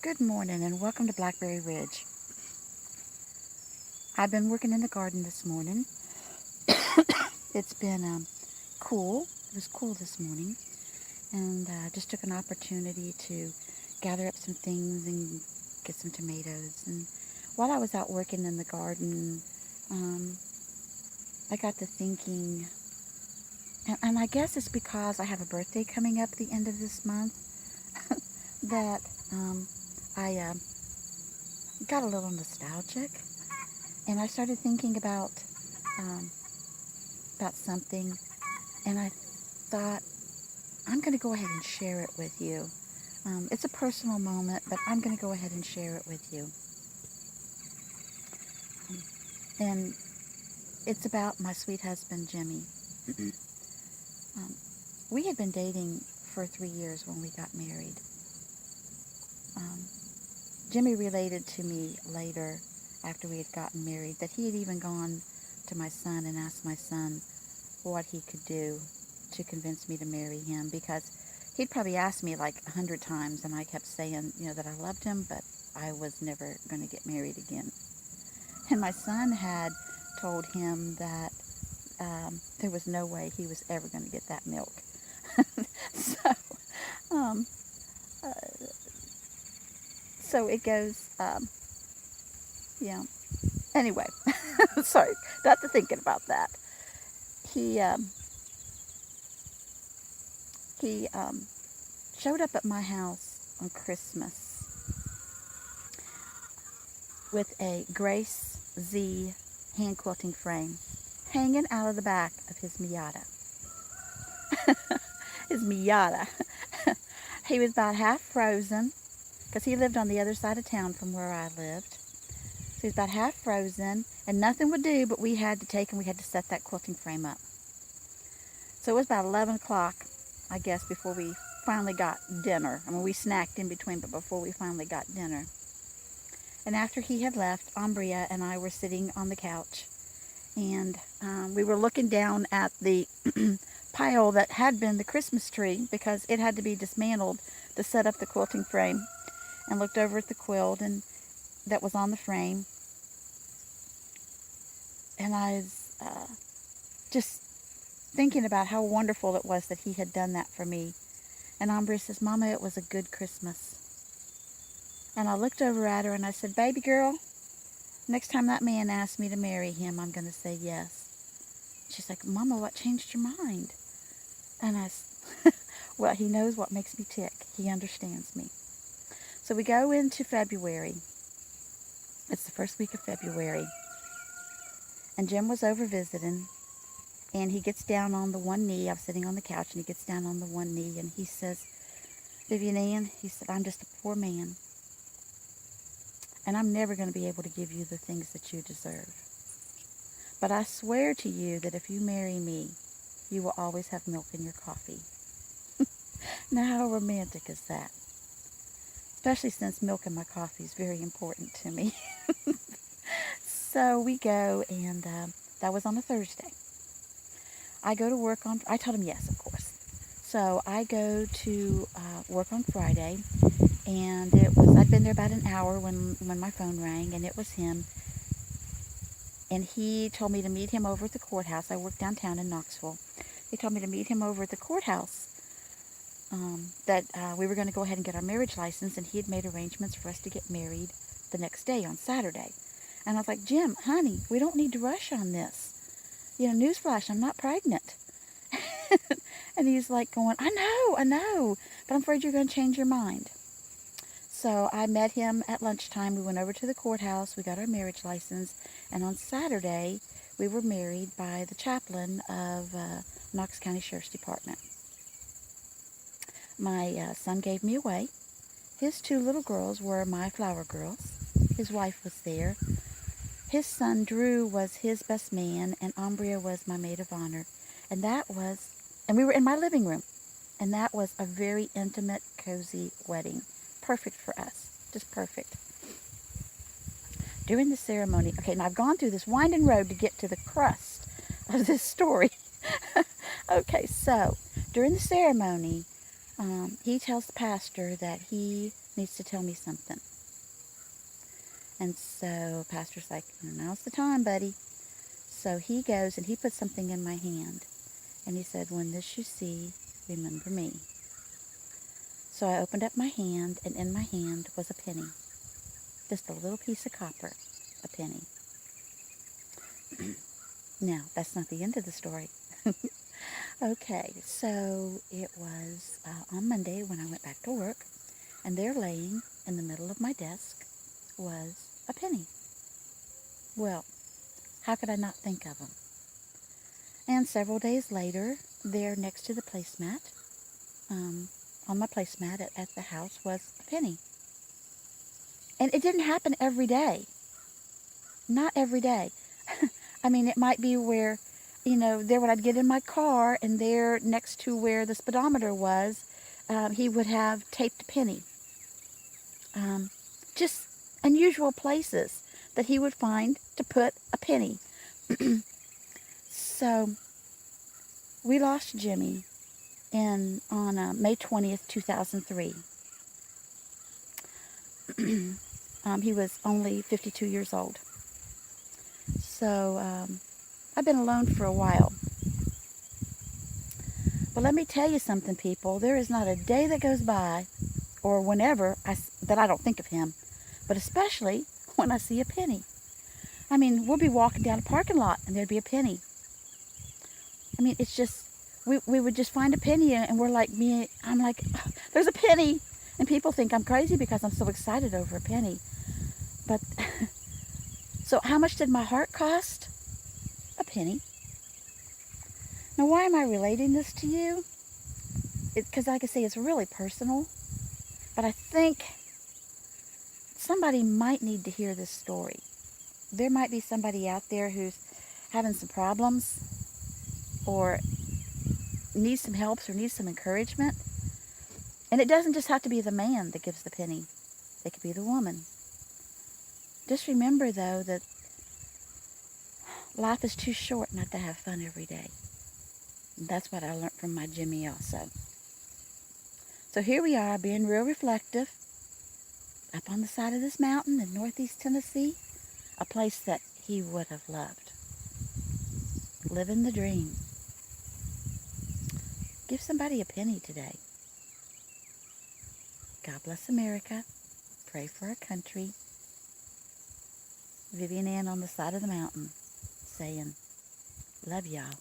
Good morning and welcome to Blackberry Ridge. I've been working in the garden this morning. It's been cool. It was cool this morning, and just took an opportunity to gather up some things and get some tomatoes. And while I was out working in the garden, um, I got to thinking, and I guess it's because I have a birthday coming up at the end of this month that I got a little nostalgic, and I started thinking um, about something, and I thought I'm going to go ahead and share it with you. It's a personal moment, but I'm going to go ahead and share it with you. Um, and it's about my sweet husband, Jimmy. um, we had been dating for 3 years when we got married. Um, Jimmy related to me later, after we had gotten married, that he had even gone to my son and asked my son what he could do to convince me to marry him, because he'd probably asked me like 100 times, and I kept saying, that I loved him, but I was never going to get married again. And my son had told him that there was no way he was ever going to get that milk. so, um, uh, so it goes, yeah. Anyway, sorry, got to thinking about that. He, um, he showed up at my house on Christmas with a Grace Z hand quilting frame hanging out of the back of his Miata. His Miata. He was about half frozen because he lived on the other side of town from where I lived. So he was about half frozen, and nothing would do, but we had to set that quilting frame up. So it was about 11 o'clock, I guess, before we finally got dinner. I mean, we snacked in between, but before we finally got dinner. And after he had left, Ambria and I were sitting on the couch, and we were looking down at the pile that had been the Christmas tree, because it had to be dismantled to set up the quilting frame, and looked over at the quilt and that was on the frame. And I was just thinking about how wonderful it was that he had done that for me. And Ambria says, "Mama, it was a good Christmas." And I looked over at her and I said, "Baby girl, next time that man asks me to marry him, I'm going to say yes." She's like, "Mama, what changed your mind?" And well, he knows what makes me tick. He understands me. So we go into February. It's the first week of February. And Jim was over visiting. And he gets down on the one knee. I was sitting on the couch, and he gets down on the one knee. And he says, "Vivian Ann," he said, "I'm just a poor man. And I'm never going to be able to give you the things that you deserve. But I swear to you that if you marry me, you will always have milk in your coffee." Now, how romantic is that? Especially since milk in my coffee is very important to me. So we go, and that was on a Thursday. I go to work I told him yes, of course. So I go to work on Friday, and I'd been there about an hour when my phone rang, and it was him. And he told me to meet him over at the courthouse. I work downtown in Knoxville. He told me to meet him over at the courthouse, that we were going to go ahead and get our marriage license, and he had made arrangements for us to get married the next day on Saturday. And I was like, "Jim, honey, we don't need to rush on this. Newsflash, I'm not pregnant." And he's like going, I know, but I'm afraid you're going to change your mind." So I met him at lunchtime. We went over to the courthouse. We got our marriage license. And on Saturday, we were married by the chaplain of Knox County Sheriff's Department. My son gave me away. His two little girls were my flower girls. His wife was there. His son, Drew, was his best man, and Ambria was my maid of honor. And we were in my living room. And that was a very intimate, cozy wedding. Perfect for us. Just perfect. During the ceremony, okay, now I've gone through this winding road to get to the crust of this story. Okay, so during the ceremony, he tells the pastor that he needs to tell me something. And so Pastor's like, now's the time, buddy. So he goes and he puts something in my hand. And he said, when this you see, remember me. So I opened up my hand, and in my hand was a penny. Just a little piece of copper, a penny. Now, that's not the end of the story. Okay, so it was on Monday when I went back to work, and there laying in the middle of my desk was a penny. Well, how could I not think of them? And several days later, there next to the placemat, on my placemat at the house was a penny. And it didn't happen every day. Not every day. I mean, it might be where, there when I'd get in my car and there next to where the speedometer was, he would have taped a penny. Just unusual places that he would find to put a penny. So we lost Jimmy on May 20th, 2003. He was only 52 years old. So I've been alone for a while. But let me tell you something, people. There is not a day that goes by, or whenever, that I don't think of him. But especially when I see a penny. I mean, we'll be walking down a parking lot and there'd be a penny. I mean, it's just, we would just find a penny and we're like, I'm like, oh, there's a penny. And people think I'm crazy because I'm so excited over a penny. But, so how much did my heart cost? A penny. Now, why am I relating this to you? Because like I say, it's really personal. But I think somebody might need to hear this story. There might be somebody out there who's having some problems or needs some help or needs some encouragement. And it doesn't just have to be the man that gives the penny. It could be the woman. Just remember, though, that life is too short not to have fun every day. And that's what I learned from my Jimmy also. So here we are, being real reflective, up on the side of this mountain in northeast Tennessee, a place that he would have loved. Living the dream. Give somebody a penny today. God bless America. Pray for our country. Vivian Ann on the side of the mountain saying, love y'all.